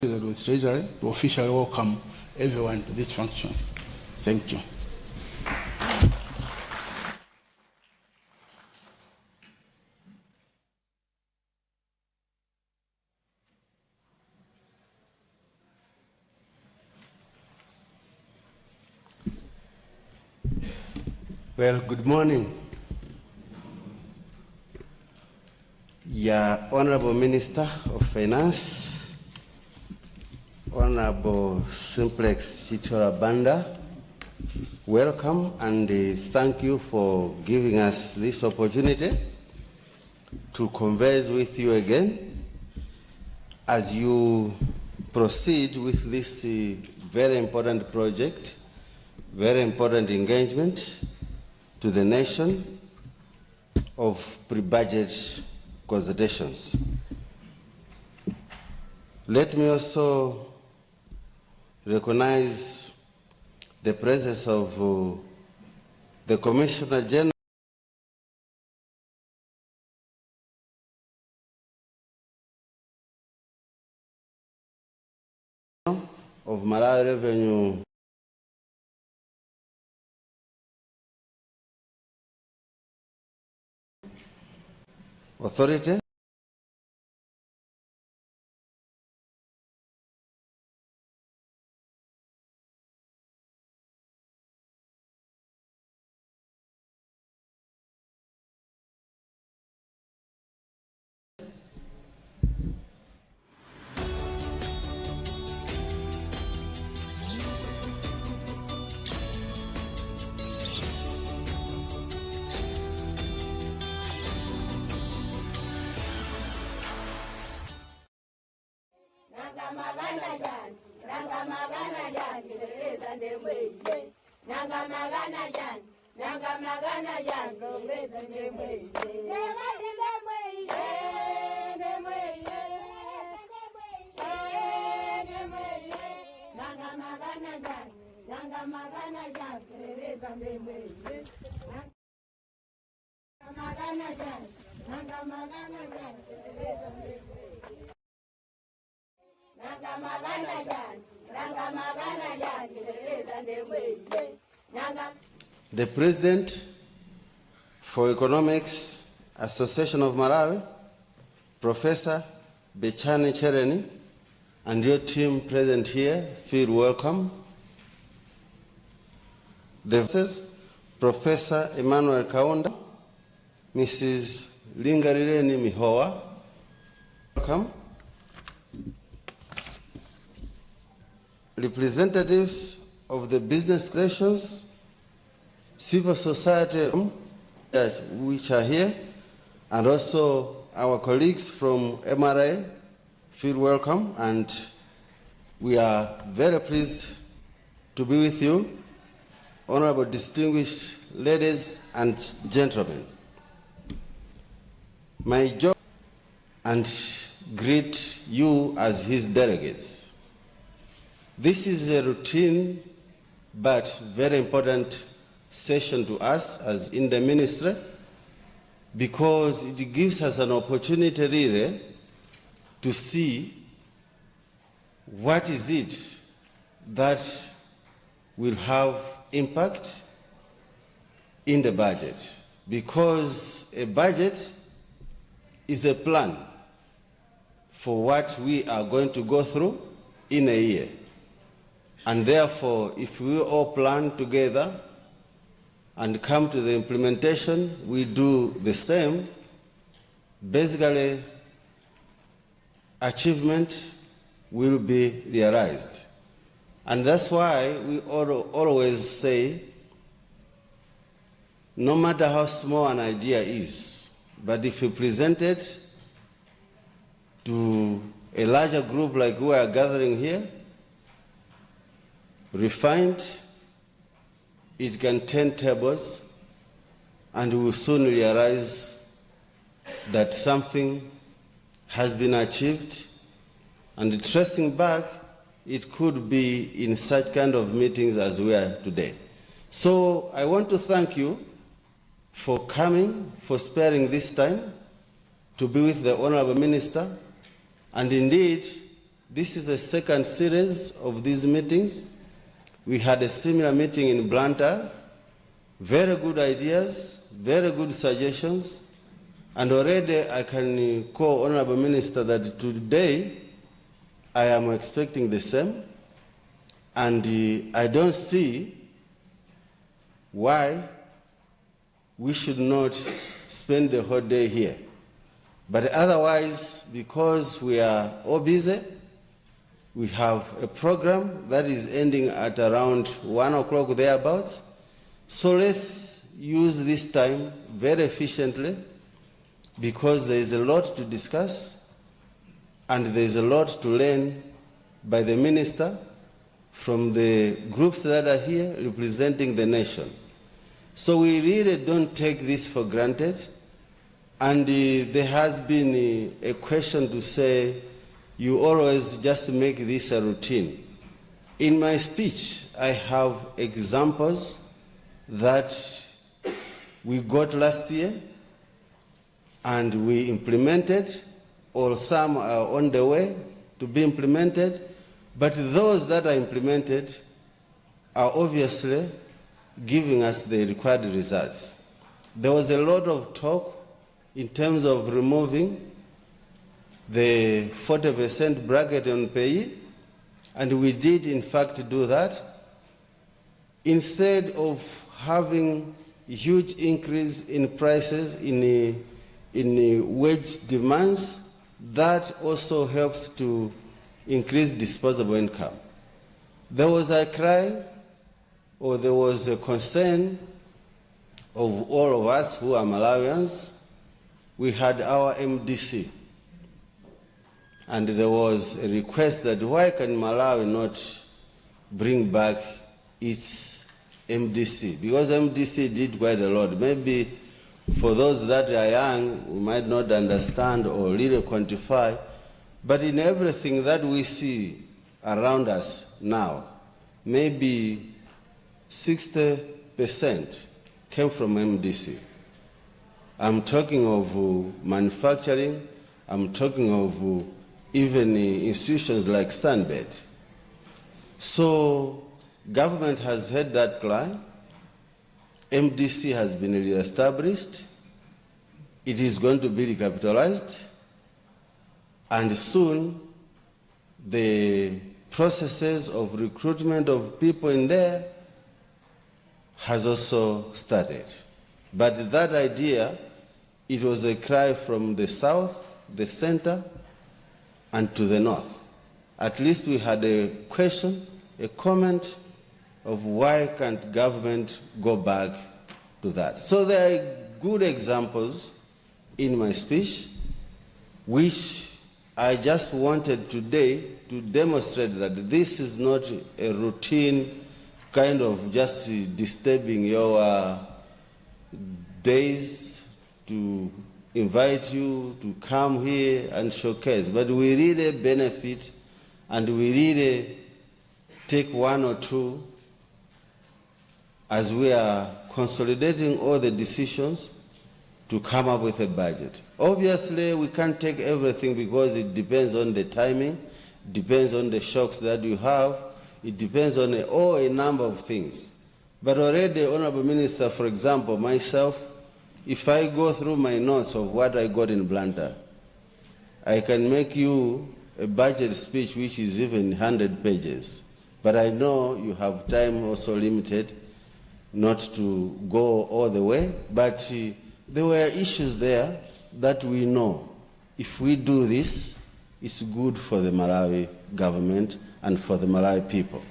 With Treasury to officially welcome everyone to this function. Thank you. Well, good morning. Honorable Minister of Finance, Honorable Simplex Chitora Banda, welcome and thank you for giving us this opportunity to converse with you again as you proceed with this very important project, very important engagement to the nation of pre-budget consultations. Let me also recognize the presence of the Commissioner General of Malawi Revenue Authority, the President for Economics Association of Malawi, Professor Bechani Chereni, and your team present here, feel welcome. The Professor Emmanuel Kaunda, Mrs. Lingarireni Mihoa, welcome. Representatives of the business relations, civil society, which are here, and also our colleagues from MRA, feel welcome, and we are very pleased to be with you, honorable distinguished ladies and gentlemen. My job and greet you as his delegates. This is a routine but very important session to us as in the ministry because it gives us an opportunity really to see what is it that will have impact in the budget, because a budget is a plan for what we are going to go through in a year. And therefore, if we all plan together and come to the implementation, we do the same, basically achievement will be realized. And that's why we always say, no matter how small an idea is, but if you present it to a larger group like we are gathering here, refined, it can turn tables, and we will soon realize that something has been achieved. And tracing back, it could be in such kind of meetings as we are today. So I want to thank you for coming, for sparing this time to be with the Honorable Minister, and indeed, This is the second series of these meetings. We had a similar meeting in Luntha. Very good ideas, very good suggestions. And already I can call Honorable Minister that today I am expecting the same. And I don't see why we should not spend the whole day here. But otherwise, because we are all busy, we have a program that is ending at around 1 o'clock thereabouts. So let's use this time very efficiently, because there is a lot to discuss and there is a lot to learn by the minister from the groups that are here representing the nation. So we really don't take this for granted. And there has been a question to say, you always just make this a routine. In my speech, I have examples that we got last year and we implemented, or some are on the way to be implemented, but those that are implemented are obviously giving us the required results. There was a lot of talk in terms of removing the 40% bracket on pay, and we did in fact do that. Instead of having a huge increase in prices in wage demands, that also helps to increase disposable income. There was a cry, or there was a concern of all of us who are Malawians. We had our MDC, and there was a request that why can Malawi not bring back its MDC? Because MDC did quite a lot. Maybe for those that are young, we might not understand or really quantify, but in everything that we see around us now, maybe 60% came from MDC. I'm talking of manufacturing, I'm talking of even institutions like Sunbed. So government has heard that cry. MDC has been reestablished. It is going to be recapitalized. And soon the processes of recruitment of people in there has also started. But that idea, it was a cry from the south, the center, and to the north. At least we had a question, a comment of why can't government go back to that. So there are good examples in my speech, which I just wanted today to demonstrate that this is not a routine kind of just disturbing your days to invite you to come here and showcase. But we really benefit, and we really take one or two as we are consolidating all the decisions to come up with a budget. Obviously, we can't take everything because it depends on the timing, depends on the shocks that you have, it depends on a number of things. But already, Honorable Minister, for example, myself, if I go through my notes of what I got in Luntha, I can make you a budget speech which is even 100 pages. But I know you have time also limited not to go all the way. But there were issues there that we know if we do this, it's good for the Malawi government and for the Malawi people.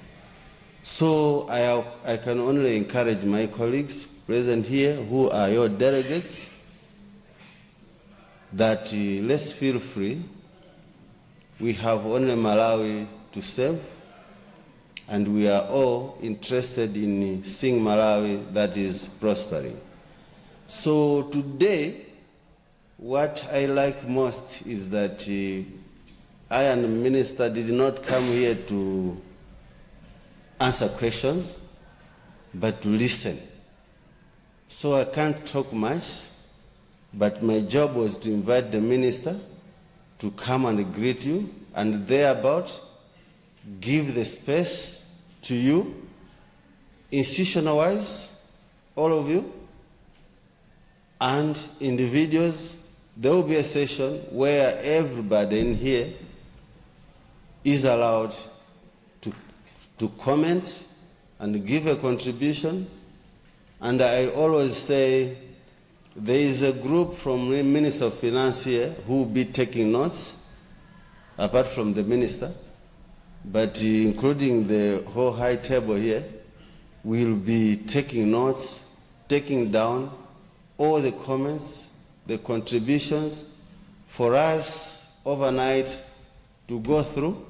So I can only encourage my colleagues present here who are your delegates that let's feel free. We have only Malawi to serve, and we are all interested in seeing Malawi that is prospering. So today, what I like most is that I and the minister did not come here to answer questions, but to listen. So I can't talk much, but my job was to invite the minister to come and greet you and thereabout give the space to you, institutional-wise, all of you, and individuals. There will be a session where everybody in here is allowed to comment and give a contribution. And I always say there is a group from the Minister of Finance here who will be taking notes, apart from the Minister, but including the whole high table here, will be taking notes, taking down all the comments, the contributions, for us overnight to go through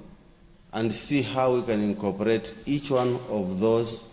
and see how we can incorporate each one of those